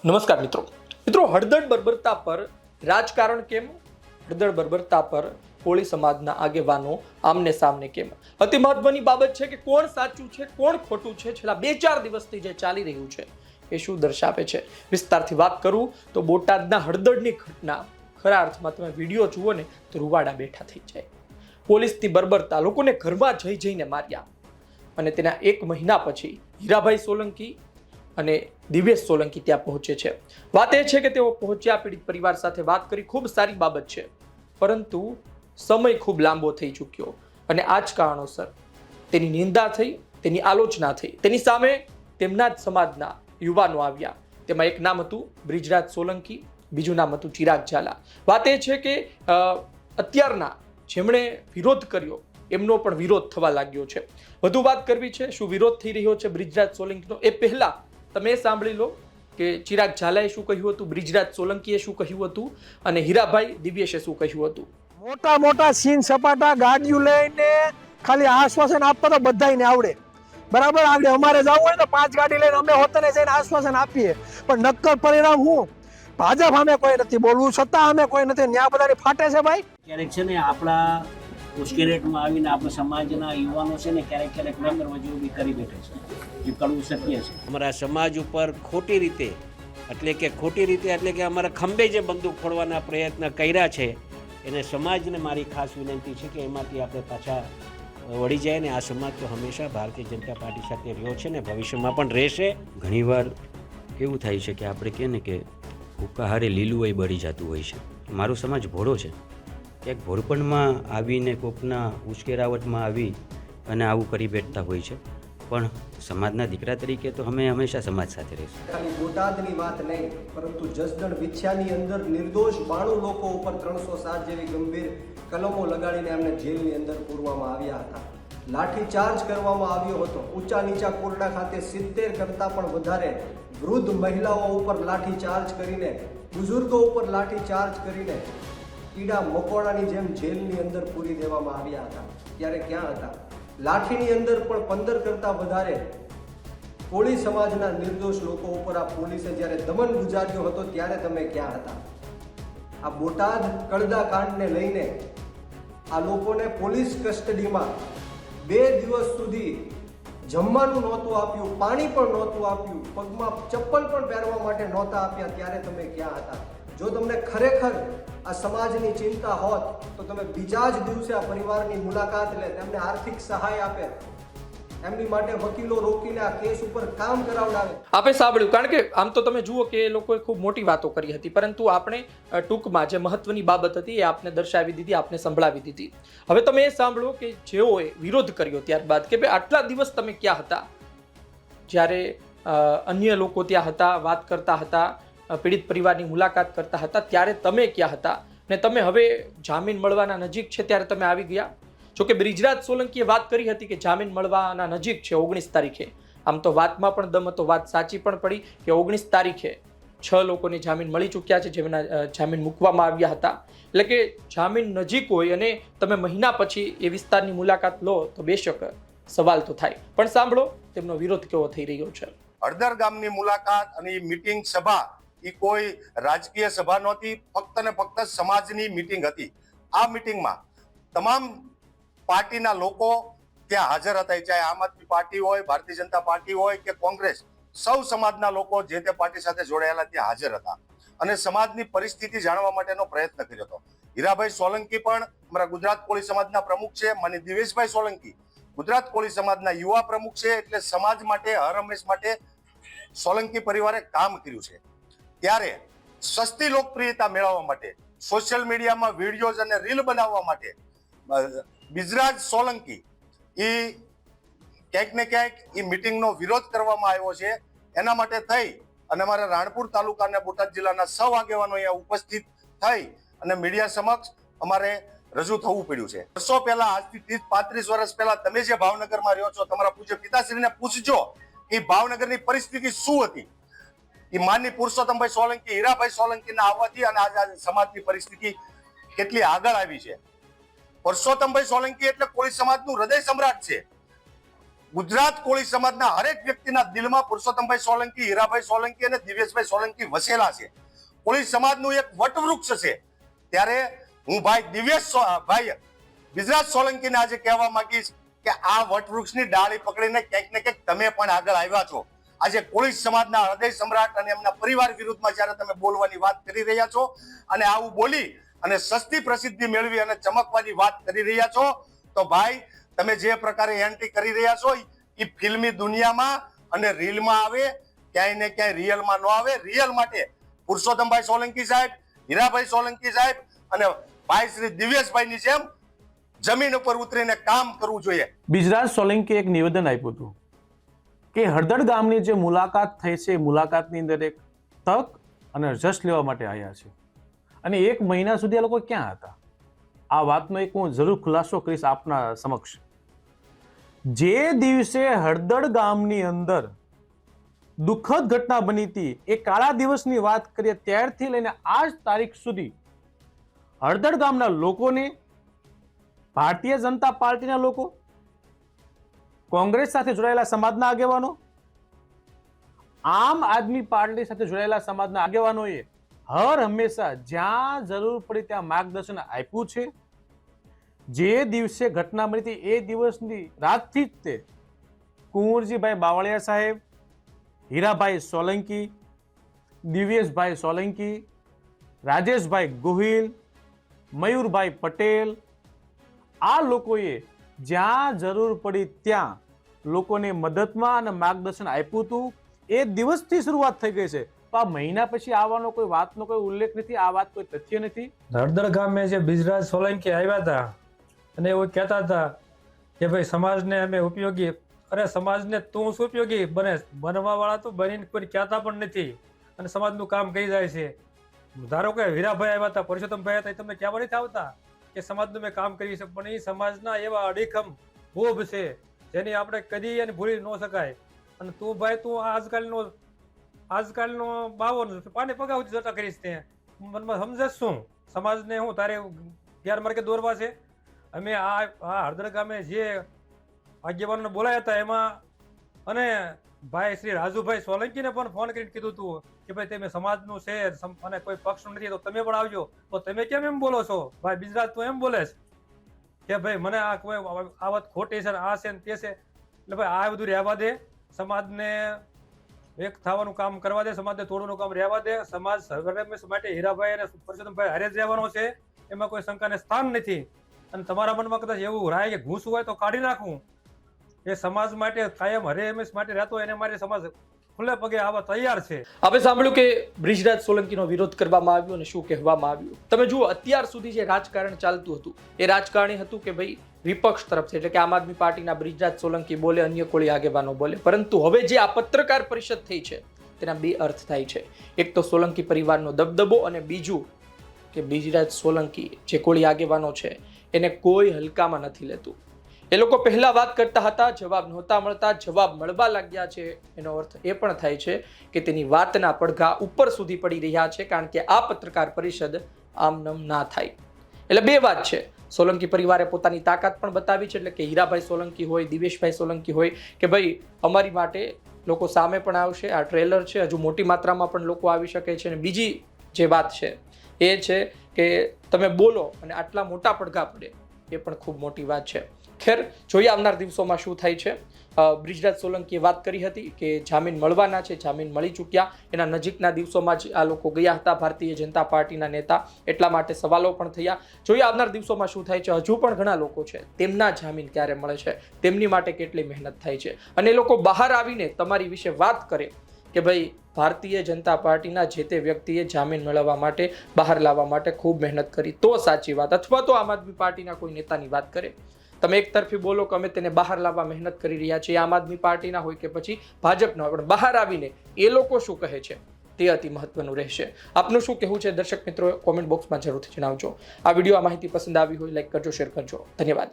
નમસ્કાર મિત્રો હળદળ બર્બરતા પર રાજકારણ કેમ? હળદળ બર્બરતા પર કોળી સમાજના આગેવાનો આમને સામને કેમ? અતિ મહત્વની બાબત છે કે કોણ સાચું છે કોણ ખોટું છે છેલ્લા 2-4 દિવસથી જે ચાલી રહ્યું છે એ શું દર્શાવે છે? વિસ્તારથી વાત કરું તો બોટાદના હળદળની ઘટના ખરા અર્થમાં તમે વિડીયો જુઓ ને તો રૂવાડા બેઠા થઈ જાય. પોલીસથી બર્બરતા, લોકોને ઘરમાં જઈને માર્યા અને તેના 1 મહિના પછી હીરાભાઈ સોલંકી અને દિવ્યેશ સોલંકી ત્યાં પહોંચે છે. વાત એ છે કે તેઓ પહોંચ્યા, પીડિત પરિવાર સાથે વાત કરી, ખૂબ સારી બાબત છે, પરંતુ સમય ખૂબ લાંબો થઈ ચૂક્યો અને આ જ કારણોસર તેની નિંદા થઈ, તેની આલોચના થઈ. તેની સામે તેમના જ સમાજના યુવાનો આવ્યા. તેમાં એક નામ હતું બ્રિજરાજ સોલંકી, બીજું નામ હતું ચિરાગ ઝાલા. વાત એ છે કે અત્યારના જેમણે વિરોધ કર્યો એમનો પણ વિરોધ થવા લાગ્યો છે. વધુ વાત કરવી છે શું વિરોધ થઈ રહ્યો છે બ્રિજરાજ સોલંકીનો, એ પહેલા તમે સાંભળી લો કે ચિરાગ ઝાલાએ શું કહ્યું હતું, બ્રિજરાજ સોલંકીએ શું કહ્યું હતું અને હીરાભાઈ દિવ્યેશે શું કહ્યું હતું. મોટા મોટા સીન સપાટા ગાડીઓ લઈને ખાલી આશ્વાસન આપવા તો બધાયને આવડે, બરાબર આવડે. અમારે જવું હોય તો 5 ગાડી લઈને અમે હોતને જઈને આશ્વાસન આપીએ, પણ નક્કર પરિણામ હું ભાજપ અમે કોઈ નથી બોલવું, છતાં અમે કોઈ નથી. ન્યા બધાની ફાટે છે ભાઈ. ક્યારેક છે ને આપણા ઉશ્કેરેટમાં આવીને આપણા સમાજના યુવાનો છે ને ક્યારેક નંબર વજુ બી કરી બેઠે છે, જે કરવું શક્ય છે. અમારા સમાજ ઉપર ખોટી રીતે એટલે કે અમારા ખંભે જે બંદૂક ફોડવાના પ્રયત્ન કર્યા છે એને સમાજને મારી ખાસ વિનંતી છે કે એમાંથી આપણે પાછા વળી જાય ને આ સમાજ તો હંમેશા ભારતીય જનતા પાર્ટી સાથે રહ્યો છે ને ભવિષ્યમાં પણ રહેશે. ઘણીવાર કેવું થાય છે કે આપણે કહે ને કે હુક્કાહારે લીલું હોય બળી જતું હોય છે. મારો સમાજ ભોળો છે, એક ભોળપણમાં આવીને કોકના ઉશ્કેરાવટમાં આવી અને આવું કરી બેઠતા હોય છે, પણ સમાજના દીકરા તરીકે તો અમે હંમેશા સમાજ સાથે રહીશું. ખાલી બોટાદની વાત નહીં, પરંતુ જસદણ વિછ્યાની અંદર નિર્દોષ 92 લોકો ઉપર 307 જેવી ગંભીર કલમો લગાડીને એમને જેલની અંદર પૂરવામાં આવ્યા હતા. લાઠીચાર્જ કરવામાં આવ્યો હતો. ઊંચા નીચા કોરડા ખાતે 70 કરતાં પણ વધારે વૃદ્ધ મહિલાઓ ઉપર લાઠીચાર્જ કરીને, બુઝુર્ગો ઉપર લાઠીચાર્જ કરીને કીડા મકોડાની જેમ જેલની અંદર પૂરી દેવામાં આવ્યા હતા. ત્યારે ક્યાં હતા? લાઠીની અંદર પણ 15 કરતાં વધારે કોળી સમાજના નિર્દોષ લોકો ઉપર આ પોલીસે જ્યારે દમન ગુજાર્યો હતો ત્યારે તમે ક્યાં હતા? આ બોટાદ કડદા કાંડને લઈને આ લોકોને પોલીસ કસ્ટડીમાં 2 દિવસ સુધી જમવાનું નહોતું આપ્યું, પાણી પણ નહોતું આપ્યું, પગમાં ચપ્પલ પણ પહેરવા માટે નહોતા આપ્યા. ત્યારે તમે ક્યાં હતા? જો તમને ખરેખર આ સમાજની ચિંતા હોત તો તમે બીજા જ દિવસે આ પરિવારની મુલાકાત લે, તેમને આર્થિક સહાય આપે, એમની માટે વકીલો રોકીને આ કેસ ઉપર કામ કરાવડાવે. આપણે સાંભળ્યું, કારણ કે આમ તો તમે જુઓ કે એ લોકોએ ખૂબ મોટી વાતો કરી હતી, પરંતુ આપણે ટૂંકમાં જે મહત્વની બાબત હતી એ આપને દર્શાવી દીધી, આપને સંભળાવી દીધી. હવે તમે એ સાંભળો કે જેઓએ વિરોધ કર્યો ત્યારબાદ કે ભાઈ આટલા દિવસ તમે ક્યાં હતા, જ્યારે અન્ય લોકો ત્યાં હતા, વાત કરતા હતા, પીડિત પરિવારની મુલાકાત કરતા હતા, ત્યારે તમે ક્યાં હતા? ને તમે હવે જામીન મળવાના નજીક છે ત્યારે તમે આવી ગયા. જોકે બ્રિજરાજ સોલંકીએ વાત કરી હતી કે જામીન મળવાના નજીક છે 19 તારીખે. આમ તો વાતમાં પણ દમ હતો, વાત સાચી પણ પડી કે 19 તારીખે 6 લોકોને જામીન મળી ચૂક્યા છે, જેમના જામીન મૂકવામાં આવ્યા હતા. એટલે કે જામીન નજીક હોય અને તમે મહિના પછી એ વિસ્તારની મુલાકાત લો તો બેશક સવાલ તો થાય. પણ સાંભળો તેમનો વિરોધ કેવો થઈ રહ્યો છે. હળદર ગામની મુલાકાત અને મીટિંગ સભા એ કોઈ રાજકીય સભા નહોતી, ફક્ત ને ફક્ત સમાજની મીટિંગ હતી. આ મીટિંગમાં તમામ પાર્ટીના લોકો ત્યાં હાજર હતા, ચાહે આમ આદમી પાર્ટી હોય, ભારતીય જનતા પાર્ટી હોય કે કોંગ્રેસ, સૌ સમાજના લોકો જે તે પાર્ટી સાથે જોડાયેલા ત્યાં હાજર હતા અને સમાજની પરિસ્થિતિ જાણવા માટેનો પ્રયત્ન કર્યો હતો. હીરાભાઈ સોલંકી પણ અમારા ગુજરાત કોળી સમાજના પ્રમુખ છે, મને દિવેશભાઈ સોલંકી ગુજરાત કોળી સમાજના યુવા પ્રમુખ છે, એટલે સમાજ માટે હર હંમેશ માટે સોલંકી પરિવારે કામ કર્યું છે. ત્યારે સસ્તી લોકપ્રિયતા મેળવવા માટે, સોશિયલ મીડિયામાં વિડીયોઝ અને રીલ બનાવવા માટે બ્રિજરાજ સોલંકી એ ક્યાંક ને ક્યાંક એ મીટિંગનો વિરોધ કરવામાં આવ્યો છે. એના માટે થઈ અને અમારા રાણપુર તાલુકા અને બોટાદ જિલ્લાના સૌ આગેવાનો અહીંયા ઉપસ્થિત થઈ અને મીડિયા સમક્ષ અમારે રજૂ થવું પડ્યું છે. વર્ષો પહેલા, આજથી 30-35 વર્ષ પહેલા તમે જે ભાવનગરમાં રહ્યો છો, તમારા પૂજ્ય પિતાશ્રીને પૂછજો કે ભાવનગરની પરિસ્થિતિ શું હતી. એ માનની પુરુષોત્તમભાઈ સોલંકી, હીરાભાઈ સોલંકીના આવવાથી અને આજે સમાજની પરિસ્થિતિ કેટલી આગળ આવી છે. પુરુષોત્તમભાઈ સોલંકી એટલે કોળી સમાજનું હૃદય સમ્રાટ છે. ગુજરાત કોળી સમાજના હરેક વ્યક્તિના દિલમાં પુરુષોત્તમભાઈ સોલંકી, હીરાભાઈ સોલંકી અને દિવ્યેશભાઈ સોલંકી વસેલા છે. કોળી સમાજનું એક વટવૃક્ષ છે. ત્યારે હું ભાઈ ગુજરાત સોલંકીને આજે કહેવા માંગીશ કે આ વટવૃક્ષની ડાળી પકડીને ક્યાંક ને ક્યાંક તમે પણ આગળ આવ્યા છો. આજે કોળી સમાજના હૃદય સમ્રાટ અને એમના પરિવાર વિરુદ્ધમાં જ્યારે તમે બોલવાની વાત કરી રહ્યા છો અને આવું બોલી અને સસ્તી પ્રસિદ્ધિ મેળવી અને ચમકવાની વાત કરી રહ્યા છો, તો ભાઈ તમે જે પ્રકારે એન્ટ્રી કરી રહ્યા છો એ ફિલ્મી દુનિયામાં અને રીલમાં આવે, ક્યાંય ને ક્યાંય રિયલમાં ન આવે. રિયલ માટે પુરુષોત્તમભાઈ સોલંકી સાહેબ, હીરાભાઈ સોલંકી સાહેબ અને ભાઈ શ્રી દિવ્યેશભાઈની જેમ જમીન ઉપર ઉતરીને કામ કરવું જોઈએ. બિજરાજ સોલંકી એક નિવેદન આપ્યું હતું કે હળદળ ગામની જે મુલાકાત થઈ છે, મુલાકાતની અંદર એક તક અને રસ લેવા માટે આવ્યા છે અને 1 મહિના સુધી આ લોકો ક્યાં હતા? આ વાતનો એક હું જરૂર ખુલાસો કરીશ આપના સમક્ષ. જે દિવસે હળદળ ગામની અંદર દુઃખદ ઘટના બની હતી, એ કાળા દિવસની વાત કરીએ ત્યારથી લઈને આજ તારીખ સુધી હળદળ ગામના લોકોને, ભારતીય જનતા પાર્ટીના લોકો, કોંગ્રેસ સાથે જોડાયેલા સમાજના આગેવાનો, આમ આદમી પાર્ટી સાથે જોડાયેલા સમાજના આગેવાનોએ હર હંમેશા જ્યાં જરૂર પડી ત્યાં માર્ગદર્શન આપ્યું છે. જે દિવસે ઘટના બની હતી એ દિવસની રાતથી જ તે કુંવરજીભાઈ બાવળિયા સાહેબ, હીરાભાઈ સોલંકી, દિવ્યેશભાઈ સોલંકી, રાજેશભાઈ ગોહિલ, મયુરભાઈ પટેલ, આ લોકોએ જ્યાં જરૂર પડી ત્યાં લોકોને મદદમાં અને માર્ગદર્શન આપ્યું હતું. એ દિવસથી શરૂઆત થઈ ગઈ છે. તો આ મહિના પછી આવવાનો કોઈ વાતનો કોઈ ઉલ્લેખ નથી, આ વાત કોઈ તથ્ય નથી. હળદળ ગામે જે બિજરાજ સોલંકી આવ્યા હતા અને એવું કહેતા હતા કે ભાઈ સમાજને અમે ઉપયોગી, અરે સમાજને તું શું ઉપયોગી બને? બનવા વાળા તો બનીને કોઈ કહેતા પણ નથી અને સમાજનું કામ કરી જાય છે. ધારો કે હીરાભાઈ આવ્યા હતા, પુરુષોત્તમભાઈ હતા, એ તમને કહેવા નથી આવતા કે સમાજનું મેં કામ કરી છે, પણ એ સમાજના એવા અડીખમ ભોગ છે જેની આપણે કદી એને ભૂલી ન શકાય. અને તું ભાઈ તું આજકાલનો બાવો પાને પગાવતી જતા કરીશ તે મનમાં સમજે શું? સમાજને હું તારે ગેરમાર્ગે દોરવા છે? અમે આ હળદળ ગામે જે આગેવાનોને બોલાયા હતા એમાં અને ભાઈ શ્રી રાજુભાઈ સોલંકીને પણ ફોન કરીને કીધું હતું કે ભાઈ તમે સમાજનું છે અને કોઈ પક્ષનું નથી તો તમે પણ આવજો. તો તમે કેમ એમ બોલો છો? ભાઈ બિજરાજ તું એમ બોલે કે ભાઈ મને આ કોઈ આ વાત ખોટી છે, આ છે ને તે છે. એટલે ભાઈ આ બધું રહેવા દે, સમાજને એક થવાનું કામ કરવા દે, સમાજને તોડવાનું કામ રહેવા દે. સમાજ હંમેશા માટે હીરાભાઈ અને પુરુષોત્તમભાઈ હારે જ રહેવાનો છે, એમાં કોઈ શંકાને સ્થાન નથી. અને તમારા મનમાં કદાચ એવું રાય કે ઘૂસ હોય તો કાઢી નાખવું. એ સમાજ માટે કાયમ હરે હંમેશ માટે રહેતો, એને માટે સમાજ ખુલ્લે પગે આવવા તૈયાર છે. આપણે સાંભળ્યું કે બ્રિજરાજ સોલંકીનો વિરોધ કરવામાં આવ્યો અને શું કહેવામાં આવ્યું. તમે જુઓ, અત્યાર સુધી જે રાજકારણ ચાલતું હતું એ રાજકારણી હતું કે ભાઈ વિપક્ષ તરફથી, એટલે કે આમ આદમી પાર્ટીના બ્રિજરાજ સોલંકી બોલે, અન્ય કોળી આગેવાનો બોલે. પરંતુ હવે જે આ પત્રકાર પરિષદ થઈ છે તેના 2 અર્થ થાય છે. એક તો સોલંકી પરિવારનો દબદબો અને બીજું કે બ્રિજરાજ સોલંકી જે કોળી આગેવાનો છે એને કોઈ હલકામાં નથી લેતું. એ લોકો પહેલા વાત કરતા હતા, જવાબ નહોતા મળતા, જવાબ મળવા લાગ્યા છે. એનો અર્થ એ પણ થાય છે કે તેની વાતના પડઘા ઉપર સુધી પડી રહ્યા છે, કારણ કે આ પત્રકાર પરિષદ આમનમ ના થાય. એટલે 2 વાત છે. સોલંકી પરિવારે પોતાની તાકાત પણ બતાવી છે, એટલે કે હીરાભાઈ સોલંકી હોય, દિવ્યેશભાઈ સોલંકી હોય કે ભાઈ અમારી માટે લોકો સામે પણ આવશે. આ ટ્રેલર છે, હજુ મોટી માત્રામાં પણ લોકો આવી શકે છે. અને બીજી જે વાત છે એ છે કે તમે બોલો અને આટલા મોટા પડઘા પડે, એ પણ ખૂબ મોટી વાત છે. ખેર, જોઈએ આવનાર દિવસોમાં શું થાય છે. બ્રિજરાજ સોલંકીએ વાત કરી હતી કે જામીન મળવાના છે, જામીન મળી ચૂક્યા. એના નજીકના દિવસોમાં જ આ લોકો ગયા હતા, ભારતીય જનતા પાર્ટીના નેતા, એટલા માટે સવાલો પણ થયા. જોઈએ આવનાર દિવસોમાં શું થાય છે. હજુ પણ ઘણા લોકો છે, તેમના જામીન ક્યારે મળે છે, તેમની માટે કેટલી મહેનત થાય છે, અને એ લોકો બહાર આવીને તમારી વિશે વાત કરે કે ભાઈ ભારતીય જનતા પાર્ટીના જે તે વ્યક્તિએ જામીન મેળવવા માટે, બહાર લાવવા માટે ખૂબ મહેનત કરી, તો સાચી વાત. અથવા તો આમ આદમી પાર્ટીના કોઈ નેતાની વાત કરે. તમે એક તરફી બોલો કે અમે તેને બહાર લાવવા મહેનત કરી રહ્યા છીએ, આમ આદમી પાર્ટીના હોય કે પછી ભાજપના હોય, પણ બહાર આવીને એ લોકો શું કહે છે તે અતિ મહત્વનું રહેશે. આપનું શું કહેવું છે દર્શક મિત્રો, કોમેન્ટ બોક્સમાં જરૂરથી જણાવજો. આ વિડીયો, આ માહિતી પસંદ આવી હોય લાઈક કરજો, શેર કરજો. ધન્યવાદ.